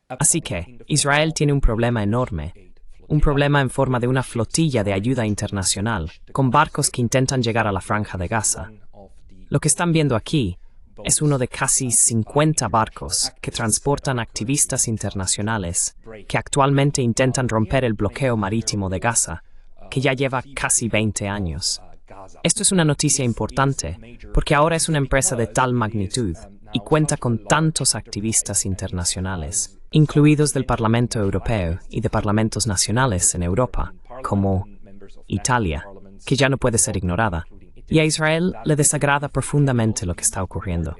Así que Israel tiene un problema enorme, un problema en forma de una flotilla de ayuda internacional, con barcos que intentan llegar a la Franja de Gaza. Lo que están viendo aquí es uno de casi 50 barcos que transportan activistas internacionales que actualmente intentan romper el bloqueo marítimo de Gaza, que ya lleva casi 20 años. Esto es una noticia importante porque ahora es una empresa de tal magnitud y cuenta con tantos activistas internacionales, incluidos del Parlamento Europeo y de parlamentos nacionales en Europa, como Italia, que ya no puede ser ignorada. Y a Israel le desagrada profundamente lo que está ocurriendo.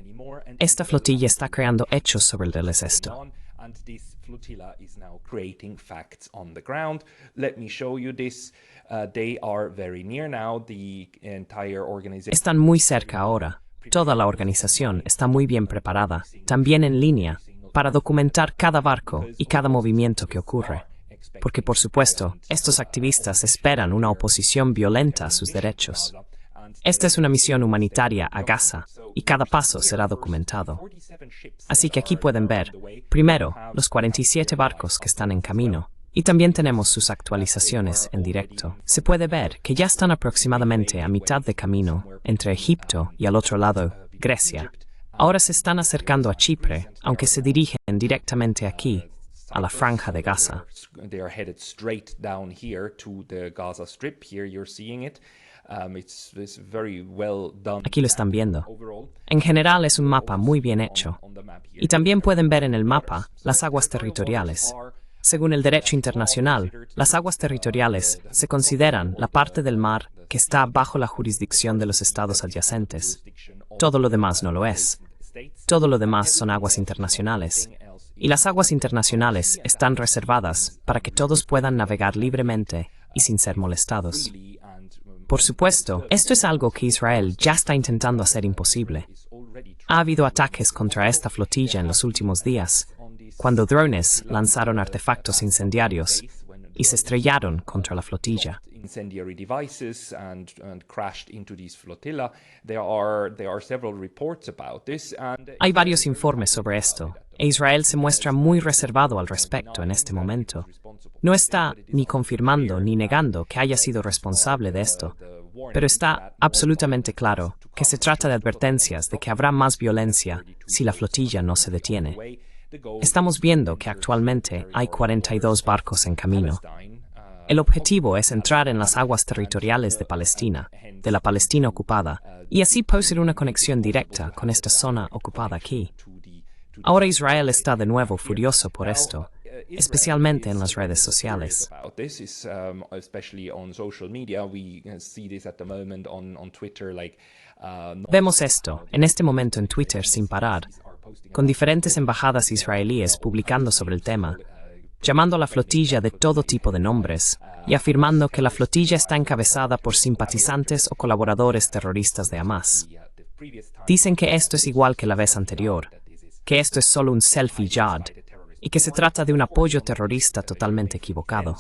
Esta flotilla está creando hechos sobre el desesto. Están muy cerca ahora. Toda la organización está muy bien preparada, también en línea, para documentar cada barco y cada movimiento que ocurre. Porque, por supuesto, estos activistas esperan una oposición violenta a sus derechos. Esta es una misión humanitaria a Gaza, y cada paso será documentado. Así que aquí pueden ver, primero, los 47 barcos que están en camino, y también tenemos sus actualizaciones en directo. Se puede ver que ya están aproximadamente a mitad de camino entre Egipto y al otro lado, Grecia. Ahora se están acercando a Chipre, aunque se dirigen directamente aquí, a la Franja de Gaza. Aquí lo están viendo. En general es un mapa muy bien hecho. Y también pueden ver en el mapa las aguas territoriales. Según el derecho internacional, las aguas territoriales se consideran la parte del mar que está bajo la jurisdicción de los estados adyacentes. Todo lo demás no lo es. Todo lo demás son aguas internacionales. Y las aguas internacionales están reservadas para que todos puedan navegar libremente y sin ser molestados. Por supuesto, esto es algo que Israel ya está intentando hacer imposible. Ha habido ataques contra esta flotilla en los últimos días, cuando drones lanzaron artefactos incendiarios y se estrellaron contra la flotilla. Hay varios informes sobre esto, e Israel se muestra muy reservado al respecto en este momento. No está ni confirmando ni negando que haya sido responsable de esto, pero está absolutamente claro que se trata de advertencias de que habrá más violencia si la flotilla no se detiene. Estamos viendo que actualmente hay 42 barcos en camino. El objetivo es entrar en las aguas territoriales de Palestina, de la Palestina ocupada, y así poseer una conexión directa con esta zona ocupada aquí. Ahora Israel está de nuevo furioso por esto, especialmente en las redes sociales. Vemos esto en este momento en Twitter sin parar, con diferentes embajadas israelíes publicando sobre el tema, llamando a la flotilla de todo tipo de nombres y afirmando que la flotilla está encabezada por simpatizantes o colaboradores terroristas de Hamas. Dicen que esto es igual que la vez anterior, que esto es solo un selfie jihad y que se trata de un apoyo terrorista totalmente equivocado.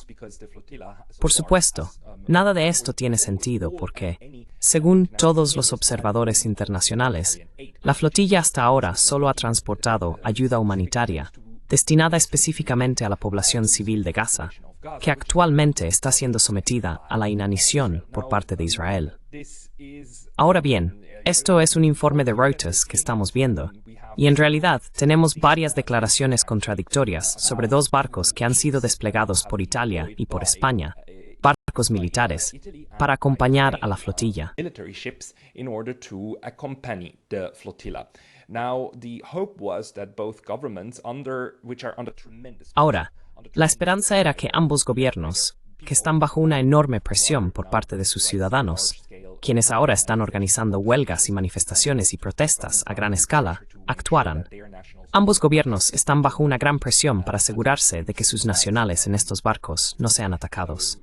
Por supuesto, nada de esto tiene sentido porque, según todos los observadores internacionales, la flotilla hasta ahora solo ha transportado ayuda humanitaria destinada específicamente a la población civil de Gaza, que actualmente está siendo sometida a la inanición por parte de Israel. Ahora bien, esto es un informe de Reuters que estamos viendo, y en realidad tenemos varias declaraciones contradictorias sobre dos barcos que han sido desplegados por Italia y por España, barcos militares, para acompañar a la flotilla. Ahora, la esperanza era que ambos gobiernos, que están bajo una enorme presión por parte de sus ciudadanos, quienes ahora están organizando huelgas y manifestaciones y protestas a gran escala, actuaran. Ambos gobiernos están bajo una gran presión para asegurarse de que sus nacionales en estos barcos no sean atacados.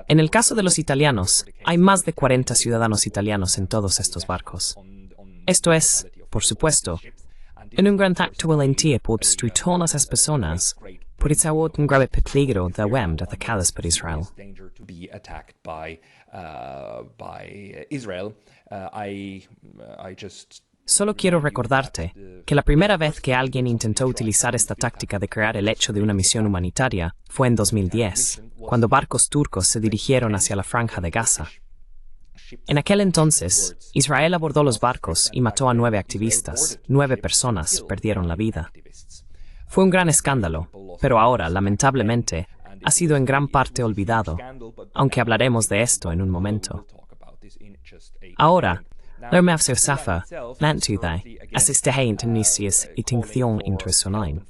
En el caso de los italianos, hay más de 40 ciudadanos italianos en todos estos barcos. Esto es, por supuesto, en un gran acto valentía por destruir todas las personas, por eso un grave peligro de atacadas por Israel. Solo quiero recordarte que la primera vez que alguien intentó utilizar esta táctica de crear el hecho de una misión humanitaria fue en 2010, cuando barcos turcos se dirigieron hacia la Franja de Gaza. En aquel entonces, Israel abordó los barcos y mató a 9 activistas. 9 personas perdieron la vida. Fue un gran escándalo, pero ahora, lamentablemente, ha sido en gran parte olvidado, aunque hablaremos de esto en un momento. Ahora, Lerme after Safa, Lantuthai, assistehen Tunisias y Tinction Intersonain.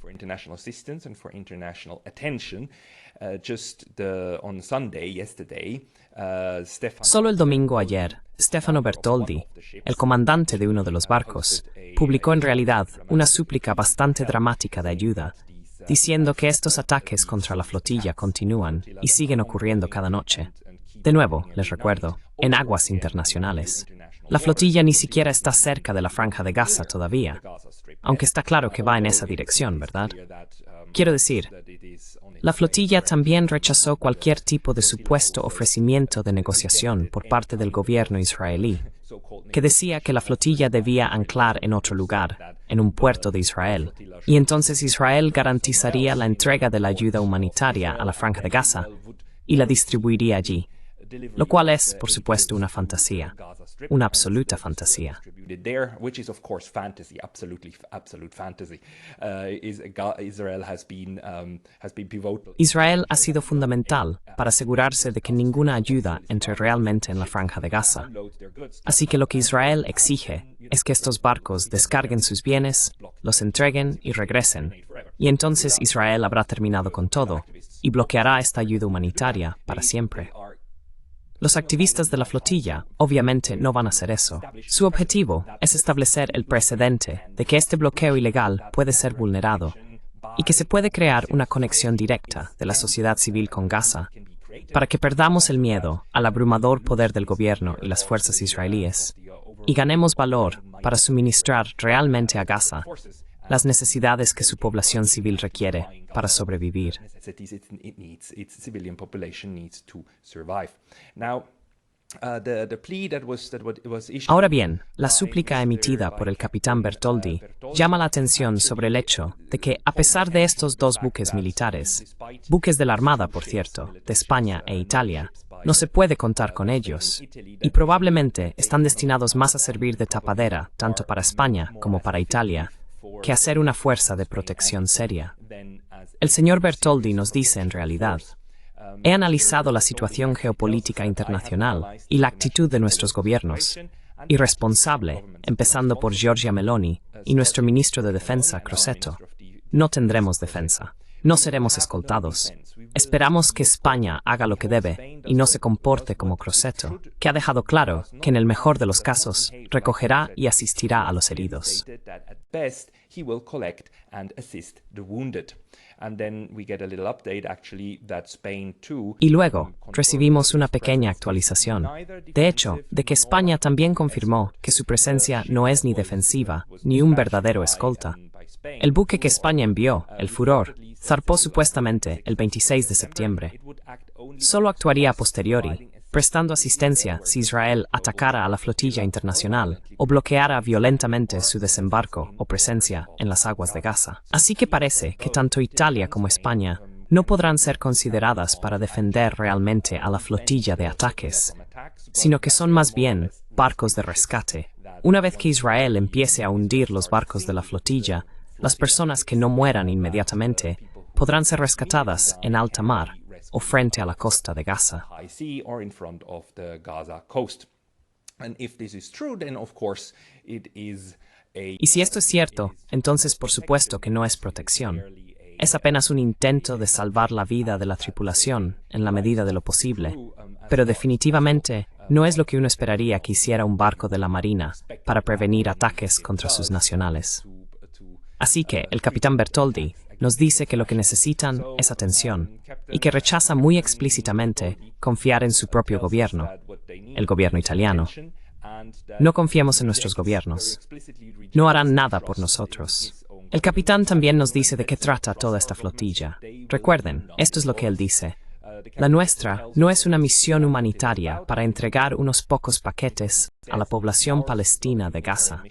Solo el domingo ayer, Stefano Bertoldi, el comandante de uno de los barcos, publicó en realidad una súplica bastante dramática de ayuda, diciendo que estos ataques contra la flotilla continúan y siguen ocurriendo cada noche. De nuevo, les recuerdo, en aguas internacionales. La flotilla ni siquiera está cerca de la Franja de Gaza todavía, aunque está claro que va en esa dirección, ¿verdad? Quiero decir, la flotilla también rechazó cualquier tipo de supuesto ofrecimiento de negociación por parte del gobierno israelí, que decía que la flotilla debía anclar en otro lugar, en un puerto de Israel, y entonces Israel garantizaría la entrega de la ayuda humanitaria a la Franja de Gaza y la distribuiría allí, lo cual es, por supuesto, una fantasía, una absoluta fantasía. Israel ha sido fundamental para asegurarse de que ninguna ayuda entre realmente en la Franja de Gaza. Así que lo que Israel exige es que estos barcos descarguen sus bienes, los entreguen y regresen, y entonces Israel habrá terminado con todo y bloqueará esta ayuda humanitaria para siempre. Los activistas de la flotilla, obviamente, no van a hacer eso. Su objetivo es establecer el precedente de que este bloqueo ilegal puede ser vulnerado y que se puede crear una conexión directa de la sociedad civil con Gaza para que perdamos el miedo al abrumador poder del gobierno y las fuerzas israelíes y ganemos valor para suministrar realmente a Gaza las necesidades que su población civil requiere para sobrevivir. Ahora bien, la súplica emitida por el capitán Bertoldi llama la atención sobre el hecho de que, a pesar de estos 2 buques militares, buques de la Armada, por cierto, de España e Italia, no se puede contar con ellos, y probablemente están destinados más a servir de tapadera, tanto para España como para Italia, que a ser una fuerza de protección seria. El señor Bertoldi nos dice en realidad: he analizado la situación geopolítica internacional y la actitud de nuestros gobiernos, irresponsable, empezando por Giorgia Meloni y nuestro ministro de Defensa, Crosetto. No tendremos defensa. No seremos escoltados. Esperamos que España haga lo que debe y no se comporte como Crosetto, que ha dejado claro que en el mejor de los casos recogerá y asistirá a los heridos. Y luego recibimos una pequeña actualización, de hecho, de que España también confirmó que su presencia no es ni defensiva ni un verdadero escolta. El buque que España envió, el Furor, zarpó supuestamente el 26 de septiembre. Solo actuaría a posteriori, prestando asistencia si Israel atacara a la flotilla internacional o bloqueara violentamente su desembarco o presencia en las aguas de Gaza. Así que parece que tanto Italia como España no podrán ser consideradas para defender realmente a la flotilla de ataques, sino que son más bien barcos de rescate. Una vez que Israel empiece a hundir los barcos de la flotilla, las personas que no mueran inmediatamente podrán ser rescatadas en alta mar o frente a la costa de Gaza. Y si esto es cierto, entonces por supuesto que no es protección. Es apenas un intento de salvar la vida de la tripulación en la medida de lo posible, pero definitivamente no es lo que uno esperaría que hiciera un barco de la Marina para prevenir ataques contra sus nacionales. Así que el capitán Bertoldi nos dice que lo que necesitan es atención y que rechaza muy explícitamente confiar en su propio gobierno, el gobierno italiano. No confiemos en nuestros gobiernos. No harán nada por nosotros. El capitán también nos dice de qué trata toda esta flotilla. Recuerden, esto es lo que él dice. La nuestra no es una misión humanitaria para entregar unos pocos paquetes a la población palestina de Gaza.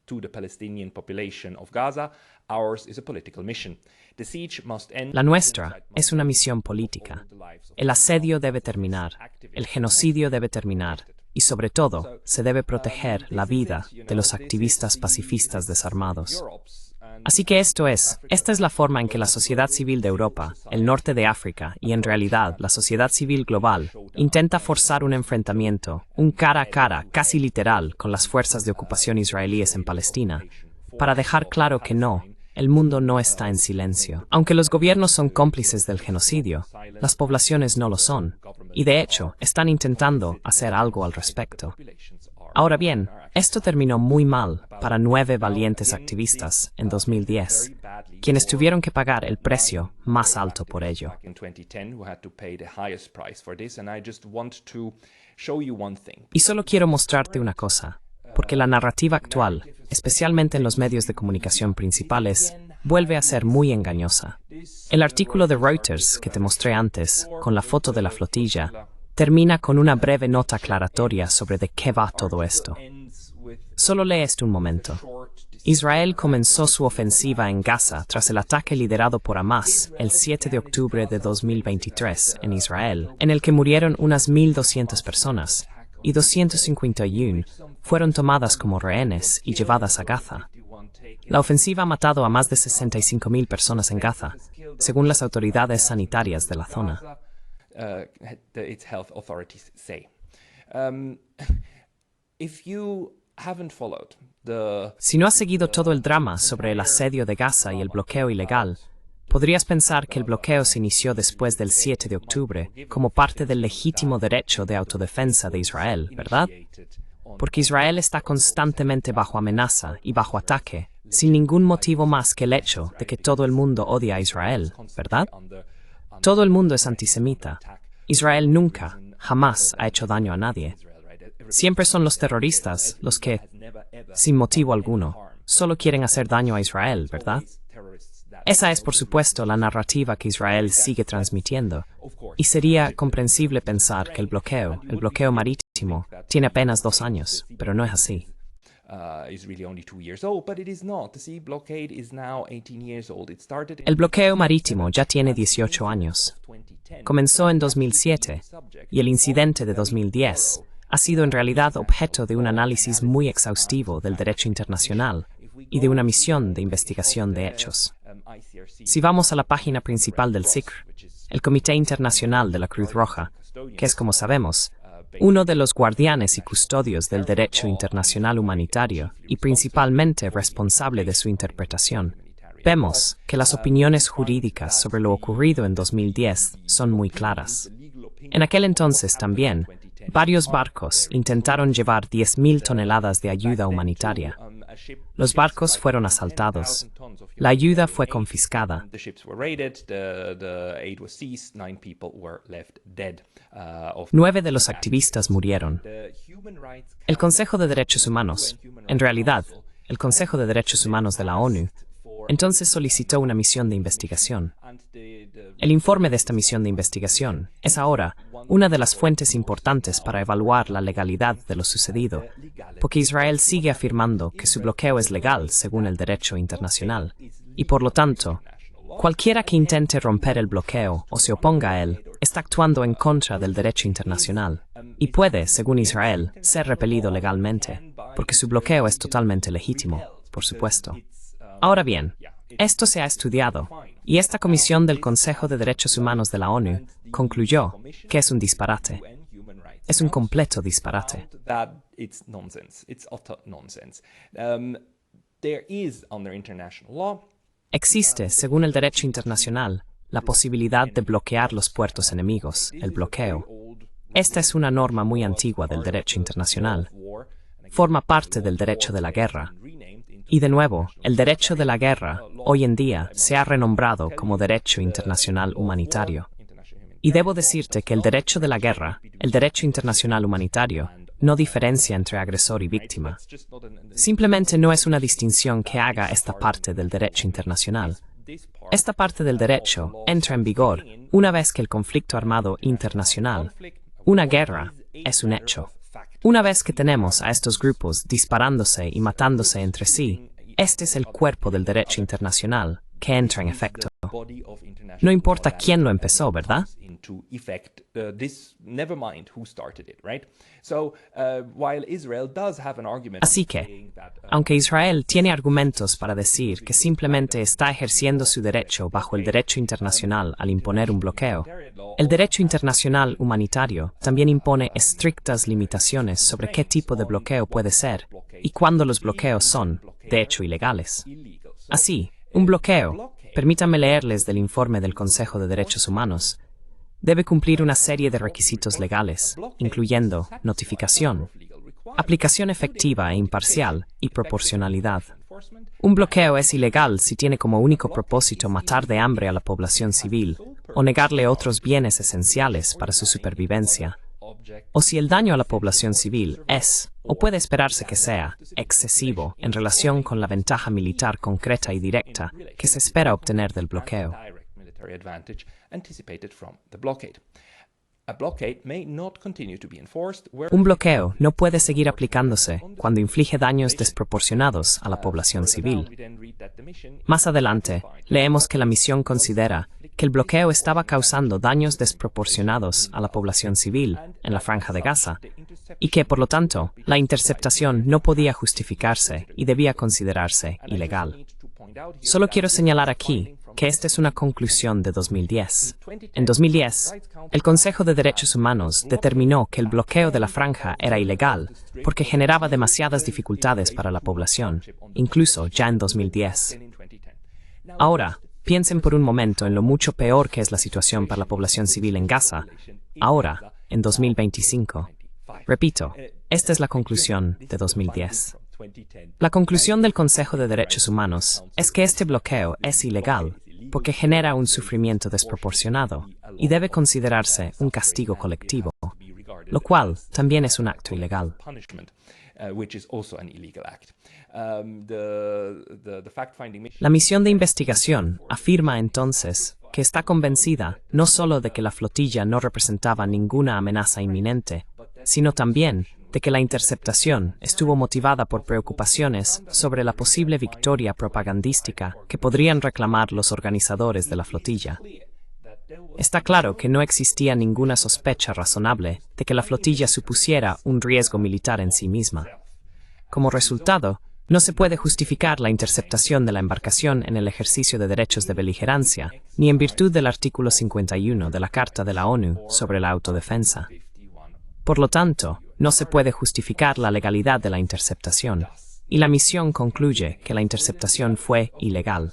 to the Palestinian population of Gaza. Ours is a political mission. The siege must end. La nuestra es una misión política. El asedio debe terminar, el genocidio debe terminar y, sobre todo, se debe proteger la vida de los activistas pacifistas desarmados. Así que esta es la forma en que la sociedad civil de Europa, el norte de África y, en realidad, la sociedad civil global, intenta forzar un enfrentamiento, un cara a cara, casi literal, con las fuerzas de ocupación israelíes en Palestina, para dejar claro que no, el mundo no está en silencio. Aunque los gobiernos son cómplices del genocidio, las poblaciones no lo son, y de hecho, están intentando hacer algo al respecto. Ahora bien, esto terminó muy mal para 9 valientes activistas en 2010, quienes tuvieron que pagar el precio más alto por ello. Y solo quiero mostrarte una cosa, porque la narrativa actual, especialmente en los medios de comunicación principales, vuelve a ser muy engañosa. El artículo de Reuters que te mostré antes, con la foto de la flotilla, termina con una breve nota aclaratoria sobre de qué va todo esto. Solo lee esto un momento. Israel comenzó su ofensiva en Gaza tras el ataque liderado por Hamas el 7 de octubre de 2023 en Israel, en el que murieron unas 1.200 personas, y 251 fueron tomadas como rehenes y llevadas a Gaza. La ofensiva ha matado a más de 65.000 personas en Gaza, según las autoridades sanitarias de la zona. Si no has seguido todo el drama sobre el asedio de Gaza y el bloqueo ilegal, podrías pensar que el bloqueo se inició después del 7 de octubre como parte del legítimo derecho de autodefensa de Israel, ¿verdad? Porque Israel está constantemente bajo amenaza y bajo ataque, sin ningún motivo más que el hecho de que todo el mundo odia a Israel, ¿verdad? Todo el mundo es antisemita. Israel nunca, jamás ha hecho daño a nadie. Siempre son los terroristas los que, sin motivo alguno, solo quieren hacer daño a Israel, ¿verdad? Esa es, por supuesto, la narrativa que Israel sigue transmitiendo, y sería comprensible pensar que el bloqueo marítimo, tiene apenas 2 años, pero no es así. El bloqueo marítimo ya tiene 18 años. Comenzó en 2007, y el incidente de 2010 ha sido en realidad objeto de un análisis muy exhaustivo del derecho internacional y de una misión de investigación de hechos. Si vamos a la página principal del SICR, el Comité Internacional de la Cruz Roja, que es, como sabemos, uno de los guardianes y custodios del derecho internacional humanitario y principalmente responsable de su interpretación, vemos que las opiniones jurídicas sobre lo ocurrido en 2010 son muy claras. En aquel entonces también, varios barcos intentaron llevar 10.000 toneladas de ayuda humanitaria. Los barcos fueron asaltados. La ayuda fue confiscada. 9 de los activistas murieron. El Consejo de Derechos Humanos, en realidad, el Consejo de Derechos Humanos de la ONU, entonces solicitó una misión de investigación. El informe de esta misión de investigación es ahora una de las fuentes importantes para evaluar la legalidad de lo sucedido, porque Israel sigue afirmando que su bloqueo es legal según el derecho internacional, y por lo tanto, cualquiera que intente romper el bloqueo o se oponga a él está actuando en contra del derecho internacional, y puede, según Israel, ser repelido legalmente, porque su bloqueo es totalmente legítimo, por supuesto. Ahora bien, esto se ha estudiado, y esta Comisión del Consejo de Derechos Humanos de la ONU concluyó que es un disparate. Es un completo disparate. Existe, según el derecho internacional, la posibilidad de bloquear los puertos enemigos, el bloqueo. Esta es una norma muy antigua del derecho internacional. Forma parte del derecho de la guerra. Y de nuevo, el derecho de la guerra, hoy en día, se ha renombrado como derecho internacional humanitario. Y debo decirte que el derecho de la guerra, el derecho internacional humanitario, no diferencia entre agresor y víctima. Simplemente no es una distinción que haga esta parte del derecho internacional. Esta parte del derecho entra en vigor una vez que el conflicto armado internacional, una guerra, es un hecho. Una vez que tenemos a estos grupos disparándose y matándose entre sí, este es el cuerpo del derecho internacional que entra en efecto. No importa quién lo empezó, ¿verdad? Así que, aunque Israel tiene argumentos para decir que simplemente está ejerciendo su derecho bajo el derecho internacional al imponer un bloqueo, el derecho internacional humanitario también impone estrictas limitaciones sobre qué tipo de bloqueo puede ser y cuándo los bloqueos son, de hecho, ilegales. Así, un bloqueo, permítanme leerles del informe del Consejo de Derechos Humanos, debe cumplir una serie de requisitos legales, incluyendo notificación, aplicación efectiva e imparcial y proporcionalidad. Un bloqueo es ilegal si tiene como único propósito matar de hambre a la población civil o negarle otros bienes esenciales para su supervivencia, o si el daño a la población civil es, o puede esperarse que sea, excesivo en relación con la ventaja militar concreta y directa que se espera obtener del bloqueo. Un bloqueo no puede seguir aplicándose cuando inflige daños desproporcionados a la población civil. Más adelante, leemos que la misión considera que el bloqueo estaba causando daños desproporcionados a la población civil en la Franja de Gaza y que, por lo tanto, la interceptación no podía justificarse y debía considerarse ilegal. Solo quiero señalar aquí que esta es una conclusión de 2010. En 2010, el Consejo de Derechos Humanos determinó que el bloqueo de la franja era ilegal porque generaba demasiadas dificultades para la población, incluso ya en 2010. Ahora, piensen por un momento en lo mucho peor que es la situación para la población civil en Gaza, ahora, en 2025. Repito, esta es la conclusión de 2010. La conclusión del Consejo de Derechos Humanos es que este bloqueo es ilegal porque genera un sufrimiento desproporcionado y debe considerarse un castigo colectivo, lo cual también es un acto ilegal. La misión de investigación afirma entonces que está convencida no solo de que la flotilla no representaba ninguna amenaza inminente, sino también de que la interceptación estuvo motivada por preocupaciones sobre la posible victoria propagandística que podrían reclamar los organizadores de la flotilla. Está claro que no existía ninguna sospecha razonable de que la flotilla supusiera un riesgo militar en sí misma. Como resultado, no se puede justificar la interceptación de la embarcación en el ejercicio de derechos de beligerancia, ni en virtud del artículo 51 de la Carta de la ONU sobre la autodefensa. Por lo tanto, no se puede justificar la legalidad de la interceptación, y la misión concluye que la interceptación fue ilegal.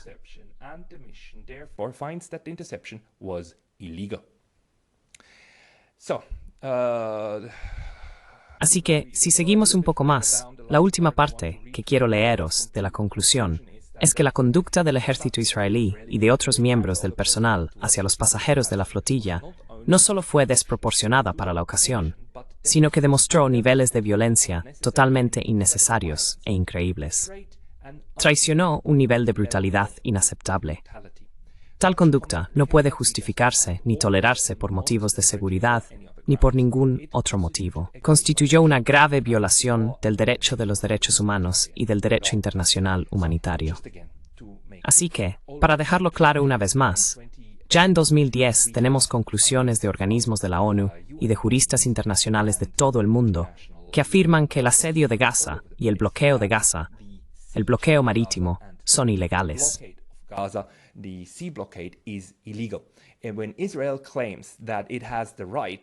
Así que, si seguimos un poco más, la última parte que quiero leeros de la conclusión es que la conducta del ejército israelí y de otros miembros del personal hacia los pasajeros de la flotilla no solo fue desproporcionada para la ocasión, sino que demostró niveles de violencia totalmente innecesarios e increíbles. Traicionó un nivel de brutalidad inaceptable. Tal conducta no puede justificarse ni tolerarse por motivos de seguridad ni por ningún otro motivo. Constituyó una grave violación del derecho de los derechos humanos y del derecho internacional humanitario. Así que, para dejarlo claro una vez más, ya en 2010 tenemos conclusiones de organismos de la ONU y de juristas internacionales de todo el mundo que afirman que el asedio de Gaza y el bloqueo de Gaza, el bloqueo marítimo, son ilegales.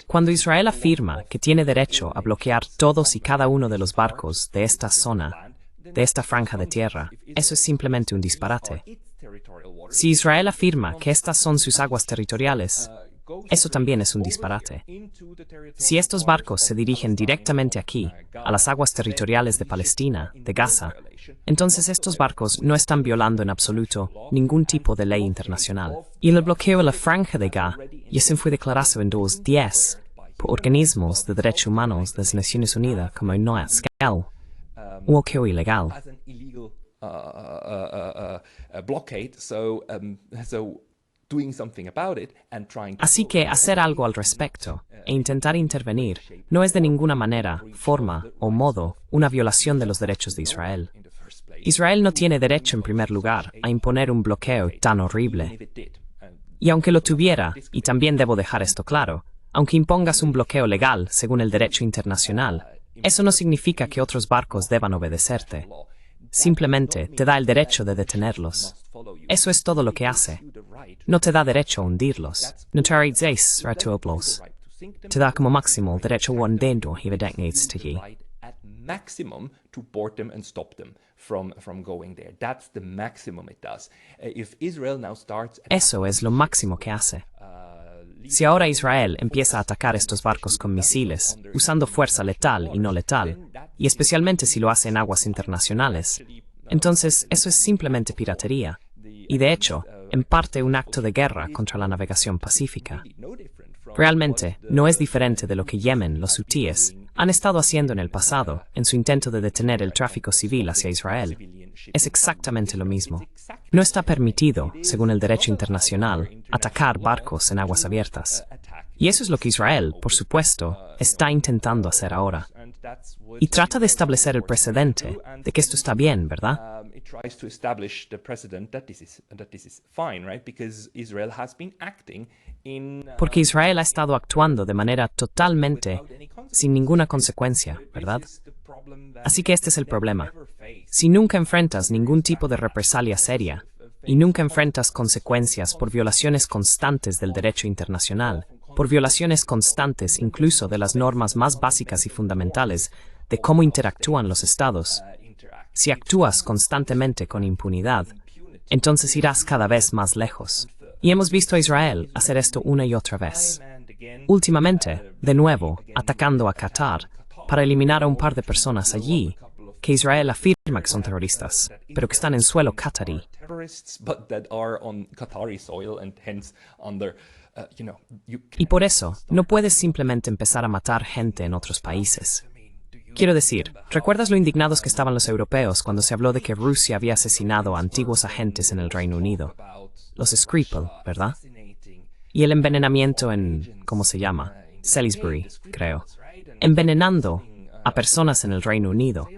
Cuando Israel afirma que tiene derecho a bloquear todos y cada uno de los barcos de esta zona, de esta franja de tierra, eso es simplemente un disparate. Si Israel afirma que estas son sus aguas territoriales, eso también es un disparate. Si estos barcos se dirigen directamente aquí, a las aguas territoriales de Palestina, de Gaza, entonces estos barcos no están violando en absoluto ningún tipo de ley internacional. Y el bloqueo de la franja de Gaza ya fue declarado en 2010 por organismos de derechos humanos de las Naciones Unidas como no escala, un bloqueo ilegal. doing something about it and trying to Así que hacer algo al respecto e intentar intervenir no es de ninguna manera, forma o modo una violación de los derechos de Israel. Israel no tiene derecho, en primer lugar, a imponer un bloqueo tan horrible. Y aunque lo tuviera, y también debo dejar esto claro, aunque impongas un bloqueo legal según el derecho internacional, eso no significa que otros barcos deban obedecerte. Simplemente te da el derecho de detenerlos. Eso es todo lo que hace. No te da derecho a hundirlos. No te realizáis retuoblos. Te da como máximo el derecho a hundirlo y allí. Maximum to board them and stop them from going there. That's the maximum it does. If Israel now starts Eso es lo máximo que hace. Si ahora Israel empieza a atacar estos barcos con misiles, usando fuerza letal y no letal, y especialmente si lo hace en aguas internacionales, entonces eso es simplemente piratería, y de hecho, en parte un acto de guerra contra la navegación pacífica. Realmente, no es diferente de lo que Yemen, los hutíes, han estado haciendo en el pasado, en su intento de detener el tráfico civil hacia Israel. Es exactamente lo mismo. No está permitido, según el derecho internacional, atacar barcos en aguas abiertas. Y eso es lo que Israel, por supuesto, está intentando hacer ahora. Y trata de establecer el precedente de que esto está bien, ¿verdad? Porque Israel ha estado actuando de manera totalmente sin ninguna consecuencia, ¿verdad? Así que este es el problema. Si nunca enfrentas ningún tipo de represalia seria y nunca enfrentas consecuencias por violaciones constantes del derecho internacional, por violaciones constantes incluso de las normas más básicas y fundamentales de cómo interactúan los estados, si actúas constantemente con impunidad, entonces irás cada vez más lejos. Y hemos visto a Israel hacer esto una y otra vez. Últimamente, de nuevo, atacando a Qatar para eliminar a un par de personas allí que Israel afirma que son terroristas, pero que están en suelo qatarí. Y por eso, no puedes simplemente empezar a matar gente en otros países. Quiero decir, ¿recuerdas lo indignados que estaban los europeos cuando se habló de que Rusia había asesinado a antiguos agentes en el Reino Unido? Los Skripal, ¿verdad? Y el envenenamiento en, ¿cómo se llama? Salisbury, creo. Envenenando a personas en el Reino Unido.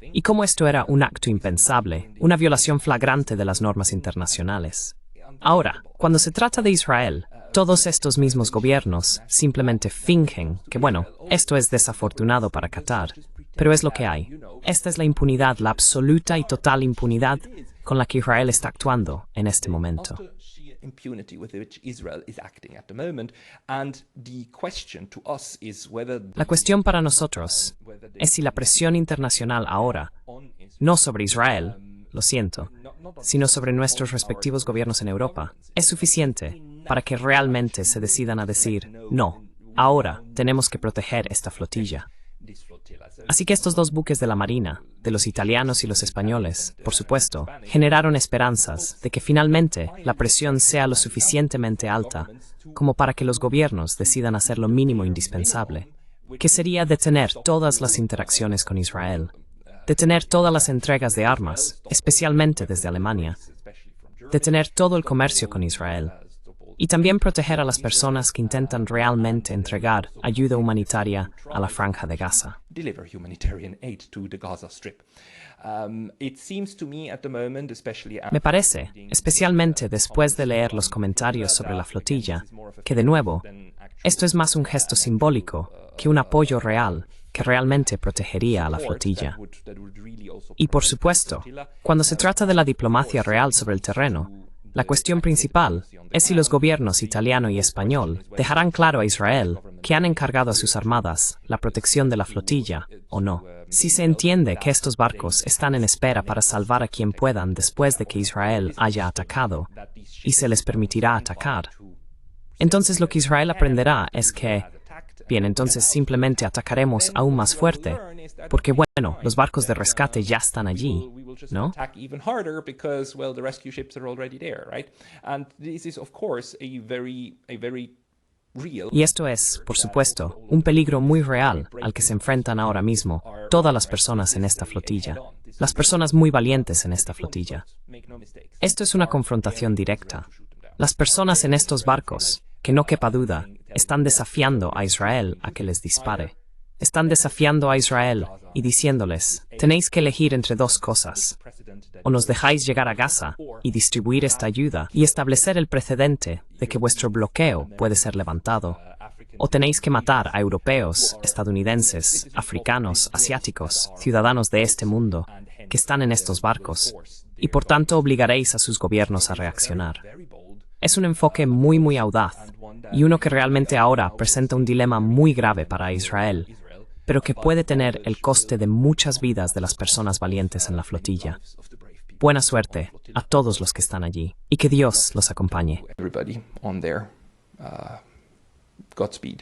Y cómo esto era un acto impensable, una violación flagrante de las normas internacionales. Ahora, cuando se trata de Israel, todos estos mismos gobiernos simplemente fingen que, bueno, esto es desafortunado para Qatar, pero es lo que hay. Esta es la impunidad, la absoluta y total impunidad con la que Israel está actuando en este momento. La cuestión para nosotros es si la presión internacional ahora, no sobre Israel, lo siento, sino sobre nuestros respectivos gobiernos en Europa, es suficiente para que realmente se decidan a decir, no, ahora tenemos que proteger esta flotilla. Así que estos dos buques de la Marina, de los italianos y los españoles, por supuesto, generaron esperanzas de que finalmente la presión sea lo suficientemente alta como para que los gobiernos decidan hacer lo mínimo indispensable, que sería detener todas las interacciones con Israel, detener todas las entregas de armas, especialmente desde Alemania, detener todo el comercio con Israel, y también proteger a las personas que intentan realmente entregar ayuda humanitaria a la Franja de Gaza. Me parece, especialmente después de leer los comentarios sobre la flotilla, que de nuevo, esto es más un gesto simbólico que un apoyo real que realmente protegería a la flotilla. Y por supuesto, cuando se trata de la diplomacia real sobre el terreno, la cuestión principal es si los gobiernos italiano y español dejarán claro a Israel que han encargado a sus armadas la protección de la flotilla o no. Si se entiende que estos barcos están en espera para salvar a quien puedan después de que Israel haya atacado y se les permitirá atacar, entonces lo que Israel aprenderá es que, bien, entonces simplemente atacaremos aún más fuerte, porque bueno, los barcos de rescate ya están allí, ¿no? Y esto es, por supuesto, un peligro muy real al que se enfrentan ahora mismo todas las personas en esta flotilla, las personas muy valientes en esta flotilla. Esto es una confrontación directa. Las personas en estos barcos, que no quepa duda, están desafiando a Israel a que les dispare. Están desafiando a Israel y diciéndoles, tenéis que elegir entre dos cosas. O nos dejáis llegar a Gaza y distribuir esta ayuda y establecer el precedente de que vuestro bloqueo puede ser levantado. O tenéis que matar a europeos, estadounidenses, africanos, asiáticos, ciudadanos de este mundo, que están en estos barcos, y por tanto obligaréis a sus gobiernos a reaccionar. Es un enfoque muy audaz, y uno que realmente ahora presenta un dilema muy grave para Israel, pero que puede tener el coste de muchas vidas de las personas valientes en la flotilla. Buena suerte a todos los que están allí, y que Dios los acompañe. Everybody on there. Godspeed.